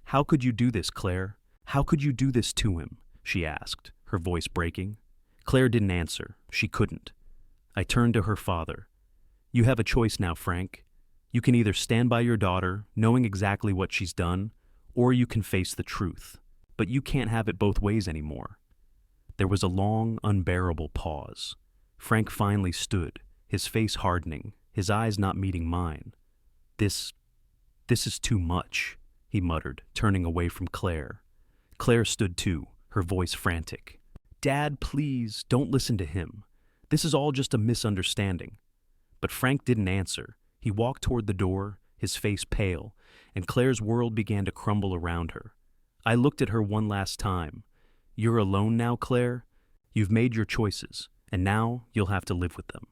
S1: How could you do this, Claire? How could you do this to him? She asked, her voice breaking. Claire didn't answer. She couldn't. I turned to her father. You have a choice now, Frank. You can either stand by your daughter, knowing exactly what she's done, or you can face the truth. But you can't have it both ways anymore. There was a long, unbearable pause. Frank finally stood, his face hardening, his eyes not meeting mine. This is too much, he muttered, turning away from Claire. Claire stood too, her voice frantic. Dad, please, don't listen to him. This is all just a misunderstanding. But Frank didn't answer. He walked toward the door, his face pale, and Claire's world began to crumble around her. I looked at her one last time. You're alone now, Claire? You've made your choices, and now you'll have to live with them.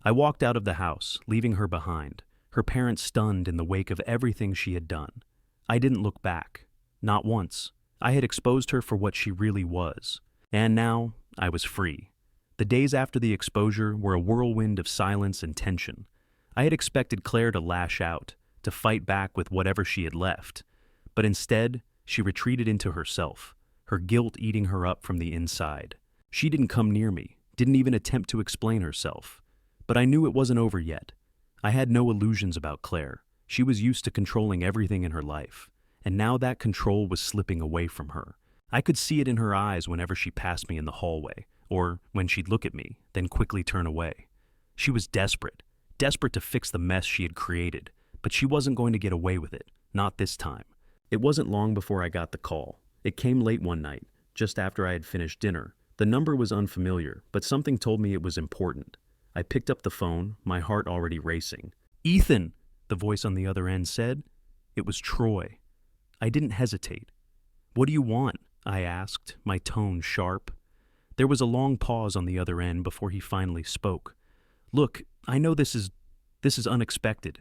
S1: I walked out of the house, leaving her behind, her parents stunned in the wake of everything she had done. I didn't look back. Not once. I had exposed her for what she really was. And now, I was free. The days after the exposure were a whirlwind of silence and tension. I had expected Claire to lash out, to fight back with whatever she had left. But instead, she retreated into herself, her guilt eating her up from the inside. She didn't come near me, didn't even attempt to explain herself. But I knew it wasn't over yet. I had no illusions about Claire. She was used to controlling everything in her life, and now that control was slipping away from her. I could see it in her eyes whenever she passed me in the hallway, or when she'd look at me, then quickly turn away. She was desperate to fix the mess she had created, But she wasn't going to get away with it, not this time. It wasn't long before I got the call. It came late one night, just after I had finished dinner. The number was unfamiliar, but something told me it was important. I picked up the phone, my heart already racing. "Ethan," the voice on the other end said. It was Troy. I didn't hesitate. "What do you want?" I asked, my tone sharp. There was a long pause on the other end before he finally spoke. "Look, I know this is unexpected,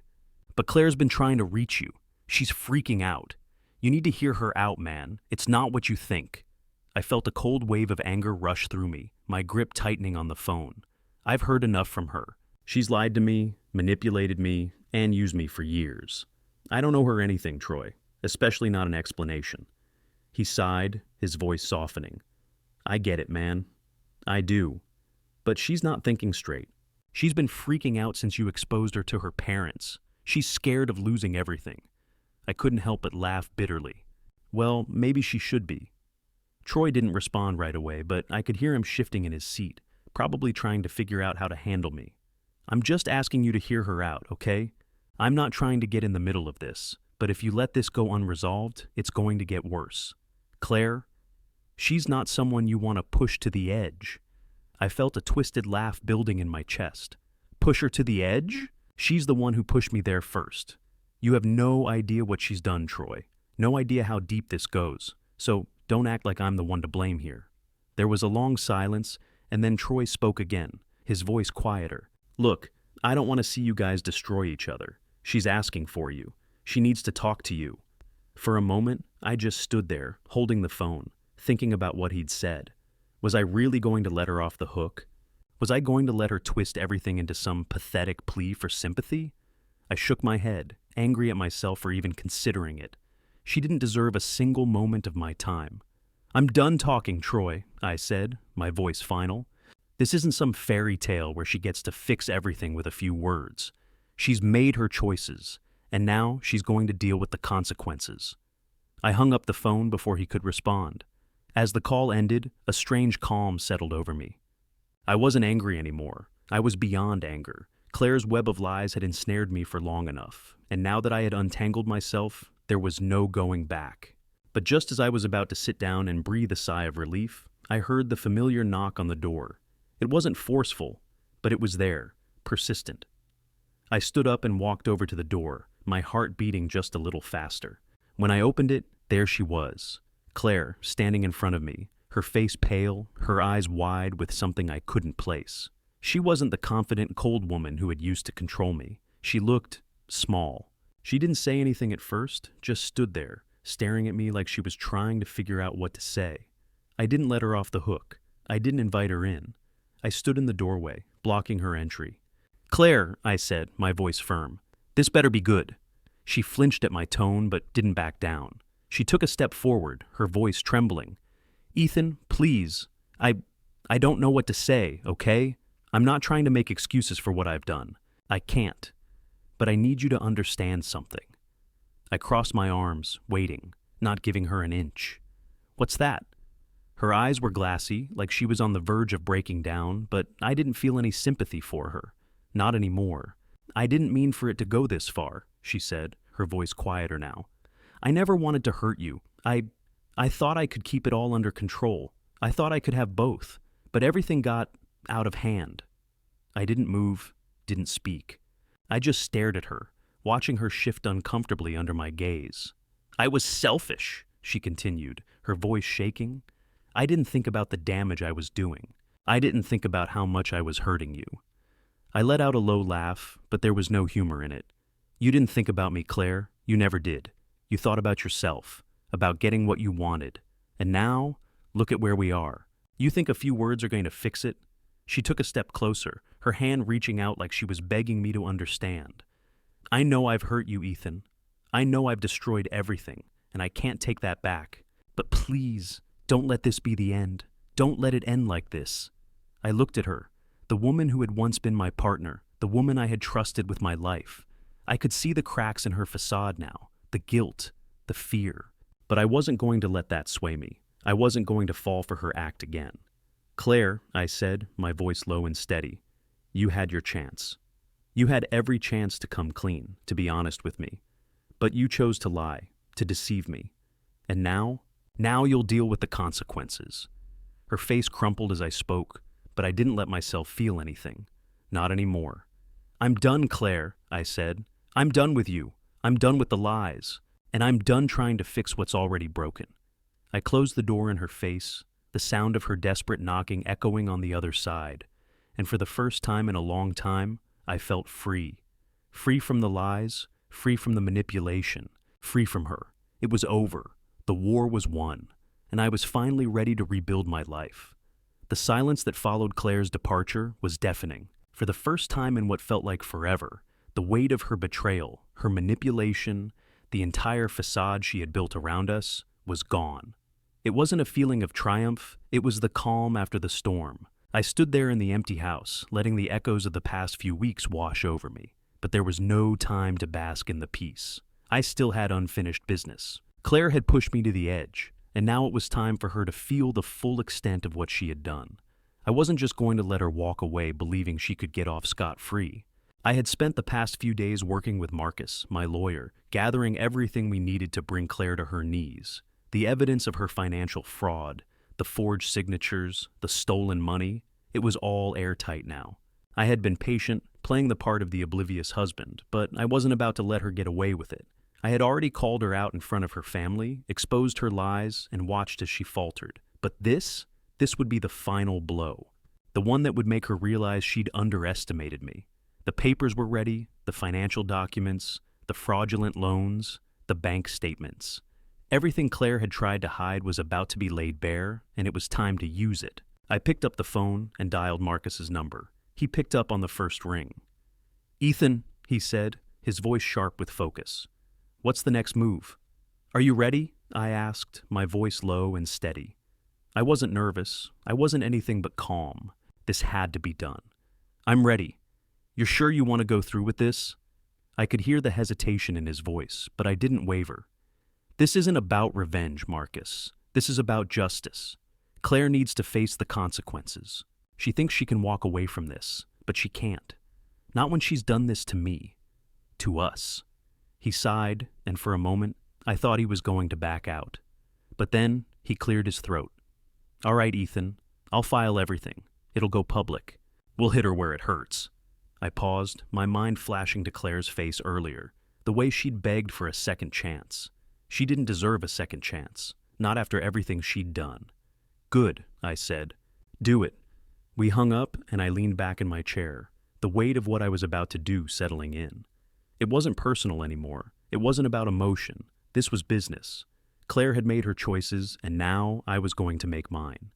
S1: but Claire's been trying to reach you. She's freaking out. You need to hear her out, man. It's not what you think." I felt a cold wave of anger rush through me, my grip tightening on the phone. I've heard enough from her. She's lied to me, manipulated me, and used me for years. I don't owe her anything, Troy, especially not an explanation. He sighed, his voice softening. "I get it, man. I do. But she's not thinking straight. She's been freaking out since you exposed her to her parents. She's scared of losing everything." I couldn't help but laugh bitterly. Well, maybe she should be. Troy didn't respond right away, but I could hear him shifting in his seat, probably trying to figure out how to handle me. "I'm just asking you to hear her out, okay? I'm not trying to get in the middle of this, but if you let this go unresolved, it's going to get worse. Claire, she's not someone you want to push to the edge." I felt a twisted laugh building in my chest. "Push her to the edge? She's the one who pushed me there first. You have no idea what she's done, Troy. No idea how deep this goes. So don't act like I'm the one to blame here." There was a long silence, and then Troy spoke again, his voice quieter. "Look, I don't want to see you guys destroy each other. She's asking for you. She needs to talk to you." For a moment, I just stood there, holding the phone, thinking about what he'd said. Was I really going to let her off the hook? Was I going to let her twist everything into some pathetic plea for sympathy? I shook my head, angry at myself for even considering it. She didn't deserve a single moment of my time. "I'm done talking, Troy," I said, my voice final. "This isn't some fairy tale where she gets to fix everything with a few words. She's made her choices, and now she's going to deal with the consequences." I hung up the phone before he could respond. As the call ended, a strange calm settled over me. I wasn't angry anymore. I was beyond anger. Claire's web of lies had ensnared me for long enough, and now that I had untangled myself, there was no going back. But just as I was about to sit down and breathe a sigh of relief, I heard the familiar knock on the door. It wasn't forceful, but it was there, persistent. I stood up and walked over to the door, my heart beating just a little faster. When I opened it, there she was, Claire, standing in front of me, her face pale, her eyes wide with something I couldn't place. She wasn't the confident, cold woman who had used to control me. She looked small. She didn't say anything at first, just stood there, staring at me like she was trying to figure out what to say. I didn't let her off the hook. I didn't invite her in. I stood in the doorway, blocking her entry. "Claire," I said, my voice firm, "this better be good." She flinched at my tone, but didn't back down. She took a step forward, her voice trembling. "Ethan, please. I don't know what to say, okay? I'm not trying to make excuses for what I've done. I can't. But I need you to understand something." I crossed my arms, waiting, not giving her an inch. "What's that?" Her eyes were glassy, like she was on the verge of breaking down, but I didn't feel any sympathy for her. Not anymore. "I didn't mean for it to go this far," she said, her voice quieter now. "I never wanted to hurt you. I thought I could keep it all under control. I thought I could have both, but everything got out of hand." I didn't move, didn't speak. I just stared at her, watching her shift uncomfortably under my gaze. "I was selfish," she continued, her voice shaking. "I didn't think about the damage I was doing. I didn't think about how much I was hurting you." I let out a low laugh, but there was no humor in it. "You didn't think about me, Claire. You never did. You thought about yourself, about getting what you wanted. And now, look at where we are. You think a few words are going to fix it?" She took a step closer, her hand reaching out like she was begging me to understand. "I know I've hurt you, Ethan. I know I've destroyed everything, and I can't take that back. But please, don't let this be the end. Don't let it end like this." I looked at her, the woman who had once been my partner, the woman I had trusted with my life. I could see the cracks in her facade now, the guilt, the fear. But I wasn't going to let that sway me. I wasn't going to fall for her act again. "Claire," I said, my voice low and steady, "you had your chance. You had every chance to come clean, to be honest with me. But you chose to lie, to deceive me. And now you'll deal with the consequences. Her face crumpled as I spoke, but I didn't let myself feel anything. Not anymore. I'm done, Claire, I said. I'm done with you. I'm done with the lies. And I'm done trying to fix what's already broken. I closed the door in her face, the sound of her desperate knocking echoing on the other side. And for the first time in a long time, I felt free. Free from the lies, free from the manipulation, free from her. It was over. The war was won. And I was finally ready to rebuild my life. The silence that followed Claire's departure was deafening. For the first time in what felt like forever, the weight of her betrayal, her manipulation, the entire facade she had built around us, was gone. It wasn't a feeling of triumph, it was the calm after the storm. I stood there in the empty house, letting the echoes of the past few weeks wash over me. But there was no time to bask in the peace. I still had unfinished business. Claire had pushed me to the edge, and now it was time for her to feel the full extent of what she had done. I wasn't just going to let her walk away believing she could get off scot-free. I had spent the past few days working with Marcus, my lawyer, gathering everything we needed to bring Claire to her knees. The evidence of her financial fraud, the forged signatures, the stolen money, it was all airtight now. I had been patient, playing the part of the oblivious husband, but I wasn't about to let her get away with it. I had already called her out in front of her family, exposed her lies, and watched as she faltered. But this would be the final blow. The one that would make her realize she'd underestimated me. The papers were ready, the financial documents, the fraudulent loans, the bank statements. Everything Claire had tried to hide was about to be laid bare, and it was time to use it. I picked up the phone and dialed Marcus's number. He picked up on the first ring. "Ethan," he said, his voice sharp with focus. "What's the next move?" "Are you ready?" I asked, my voice low and steady. I wasn't nervous. I wasn't anything but calm. This had to be done. "I'm ready. You're sure you want to go through with this?" I could hear the hesitation in his voice, but I didn't waver. "This isn't about revenge, Marcus. This is about justice. Claire needs to face the consequences. She thinks she can walk away from this, but she can't. Not when she's done this to me. To us." He sighed, and for a moment, I thought he was going to back out. But then, he cleared his throat. "All right, Ethan. I'll file everything. It'll go public. We'll hit her where it hurts." I paused, my mind flashing to Claire's face earlier, the way she'd begged for a second chance. She didn't deserve a second chance, not after everything she'd done. "Good," I said. "Do it." We hung up, and I leaned back in my chair, the weight of what I was about to do settling in. It wasn't personal anymore. It wasn't about emotion. This was business. Claire had made her choices, and now I was going to make mine.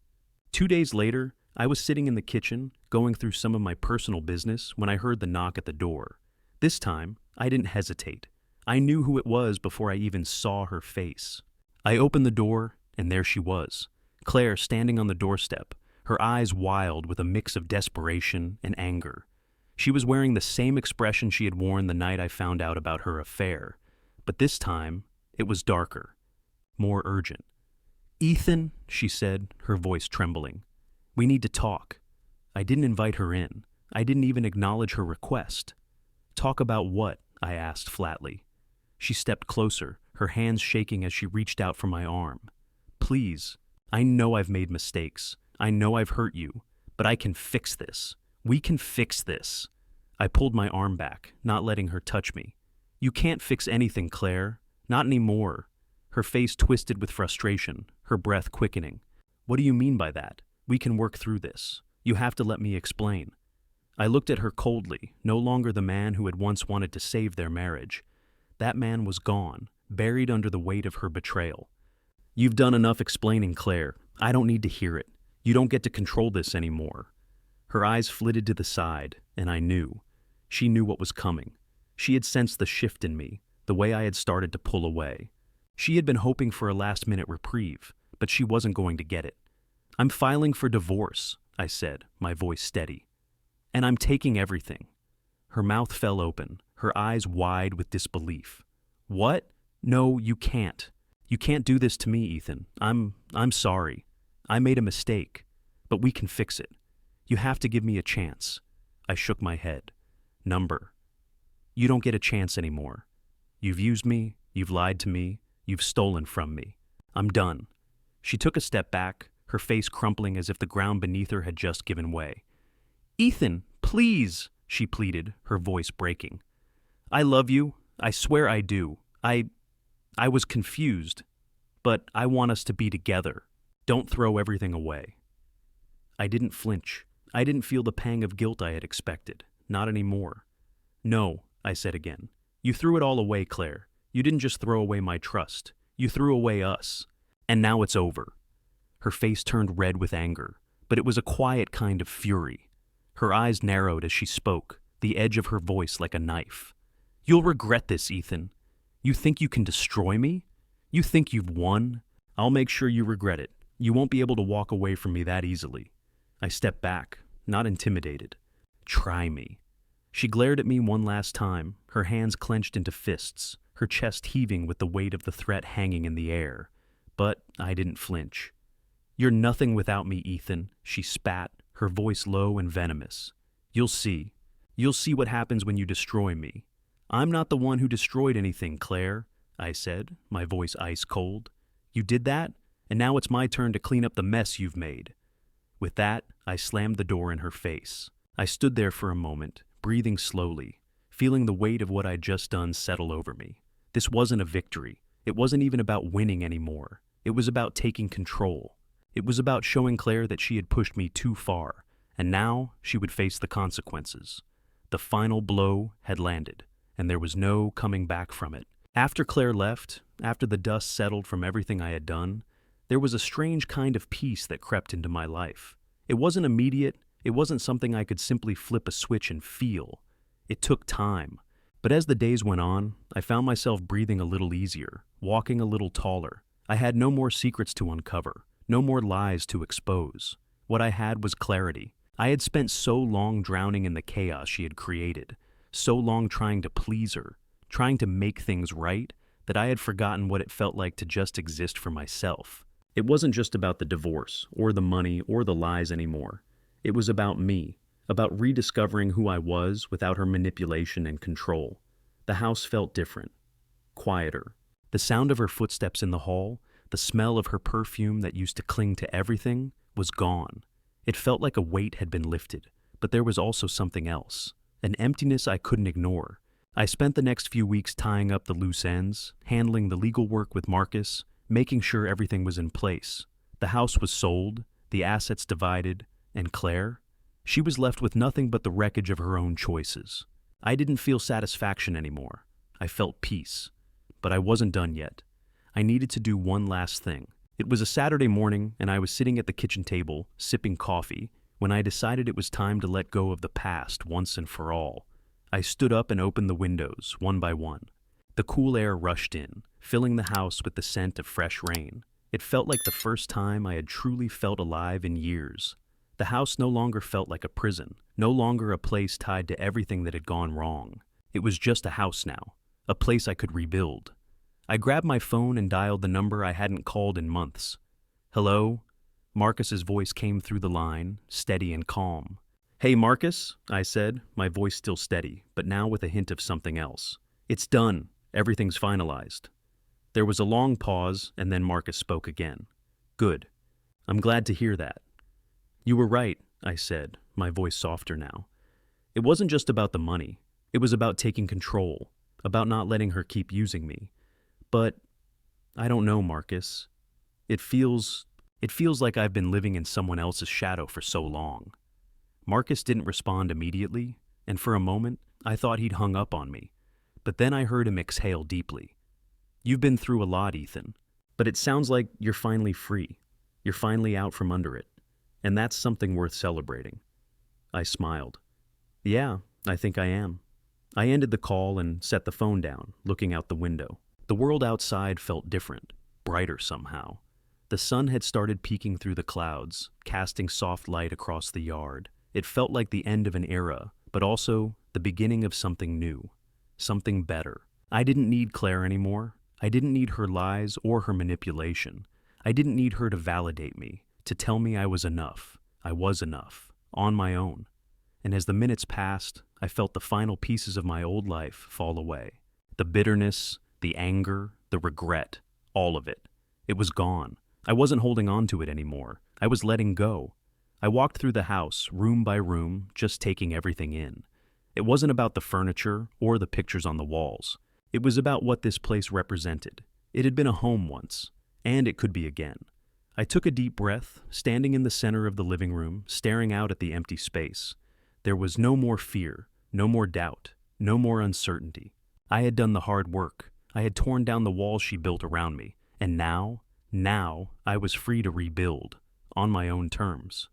S1: 2 days later, I was sitting in the kitchen, going through some of my personal business when I heard the knock at the door. This time, I didn't hesitate. I knew who it was before I even saw her face. I opened the door, and there she was, Claire standing on the doorstep, her eyes wild with a mix of desperation and anger. She was wearing the same expression she had worn the night I found out about her affair, but this time, it was darker, more urgent. "Ethan," she said, her voice trembling. "We need to talk." I didn't invite her in. I didn't even acknowledge her request. "Talk about what?" I asked flatly. She stepped closer, her hands shaking as she reached out for my arm. "Please, I know I've made mistakes. I know I've hurt you, but I can fix this. We can fix this." I pulled my arm back, not letting her touch me. "You can't fix anything, Claire. Not anymore." Her face twisted with frustration, her breath quickening. "What do you mean by that? We can work through this. You have to let me explain." I looked at her coldly, no longer the man who had once wanted to save their marriage. That man was gone, buried under the weight of her betrayal. "You've done enough explaining, Claire. I don't need to hear it. You don't get to control this anymore." Her eyes flitted to the side, and I knew. She knew what was coming. She had sensed the shift in me, the way I had started to pull away. She had been hoping for a last-minute reprieve, but she wasn't going to get it. "I'm filing for divorce," I said, my voice steady. "And I'm taking everything." Her mouth fell open, her eyes wide with disbelief. "What? No, you can't. You can't do this to me, Ethan. I'm sorry. I made a mistake. But we can fix it. You have to give me a chance." I shook my head. Number. You don't get a chance anymore. You've used me, you've lied to me, you've stolen from me. I'm done. She took a step back, her face crumpling as if the ground beneath her had just given way. Ethan, please, she pleaded, her voice breaking. I love you. I swear I do. I was confused, but I want us to be together. Don't throw everything away. I didn't flinch. I didn't feel the pang of guilt I had expected. Not anymore. No, I said again. You threw it all away, Claire. You didn't just throw away my trust. You threw away us. And now it's over. Her face turned red with anger, but it was a quiet kind of fury. Her eyes narrowed as she spoke, the edge of her voice like a knife. You'll regret this, Ethan. You think you can destroy me? You think you've won? I'll make sure you regret it. You won't be able to walk away from me that easily. I stepped back, not intimidated. Try me. She glared at me one last time, her hands clenched into fists, her chest heaving with the weight of the threat hanging in the air. But I didn't flinch. You're nothing without me, Ethan, she spat, her voice low and venomous. You'll see. You'll see what happens when you destroy me. I'm not the one who destroyed anything, Claire, I said, my voice ice cold. You did that, and now it's my turn to clean up the mess you've made. With that, I slammed the door in her face. I stood there for a moment, breathing slowly, feeling the weight of what I'd just done settle over me. This wasn't a victory. It wasn't even about winning anymore. It was about taking control. It was about showing Claire that she had pushed me too far, and now she would face the consequences. The final blow had landed, and there was no coming back from it. After Claire left, after the dust settled from everything I had done, there was a strange kind of peace that crept into my life. It wasn't immediate. It wasn't something I could simply flip a switch and feel. It took time. But as the days went on, I found myself breathing a little easier, walking a little taller. I had no more secrets to uncover, no more lies to expose. What I had was clarity. I had spent so long drowning in the chaos she had created, so long trying to please her, trying to make things right, that I had forgotten what it felt like to just exist for myself. It wasn't just about the divorce, or the money, or the lies anymore. It was about me, about rediscovering who I was without her manipulation and control. The house felt different, quieter. The sound of her footsteps in the hall, the smell of her perfume that used to cling to everything, was gone. It felt like a weight had been lifted, but there was also something else, an emptiness I couldn't ignore. I spent the next few weeks tying up the loose ends, handling the legal work with Marcus, making sure everything was in place. The house was sold, the assets divided, and Claire? She was left with nothing but the wreckage of her own choices. I didn't feel satisfaction anymore. I felt peace. But I wasn't done yet. I needed to do one last thing. It was a Saturday morning, and I was sitting at the kitchen table, sipping coffee, when I decided it was time to let go of the past once and for all. I stood up and opened the windows, one by one. The cool air rushed in, filling the house with the scent of fresh rain. It felt like the first time I had truly felt alive in years. The house no longer felt like a prison, no longer a place tied to everything that had gone wrong. It was just a house now, a place I could rebuild. I grabbed my phone and dialed the number I hadn't called in months. Hello? Marcus's voice came through the line, steady and calm. Hey, Marcus, I said, my voice still steady, but now with a hint of something else. It's done. Everything's finalized. There was a long pause, and then Marcus spoke again. Good. I'm glad to hear that. You were right, I said, my voice softer now. It wasn't just about the money. It was about taking control, about not letting her keep using me. But I don't know, Marcus. It feels like I've been living in someone else's shadow for so long. Marcus didn't respond immediately, and for a moment, I thought he'd hung up on me. But then I heard him exhale deeply. You've been through a lot, Ethan, but it sounds like you're finally free. You're finally out from under it. And that's something worth celebrating. I smiled. Yeah, I think I am. I ended the call and set the phone down, looking out the window. The world outside felt different, brighter somehow. The sun had started peeking through the clouds, casting soft light across the yard. It felt like the end of an era, but also the beginning of something new, something better. I didn't need Claire anymore. I didn't need her lies or her manipulation. I didn't need her to validate me, to tell me I was enough. I was enough, on my own. And as the minutes passed, I felt the final pieces of my old life fall away. The bitterness, the anger, the regret, all of it. It was gone. I wasn't holding on to it anymore. I was letting go. I walked through the house, room by room, just taking everything in. It wasn't about the furniture or the pictures on the walls. It was about what this place represented. It had been a home once, and it could be again. I took a deep breath, standing in the center of the living room, staring out at the empty space. There was no more fear, no more doubt, no more uncertainty. I had done the hard work. I had torn down the walls she built around me, and now I was free to rebuild, on my own terms.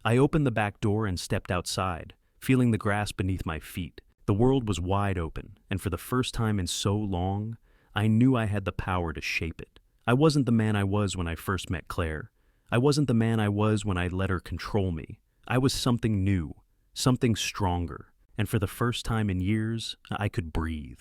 S1: I opened the back door and stepped outside, feeling the grass beneath my feet. The world was wide open, and for the first time in so long, I knew I had the power to shape it. I wasn't the man I was when I first met Claire. I wasn't the man I was when I let her control me. I was something new, something stronger, and for the first time in years, I could breathe.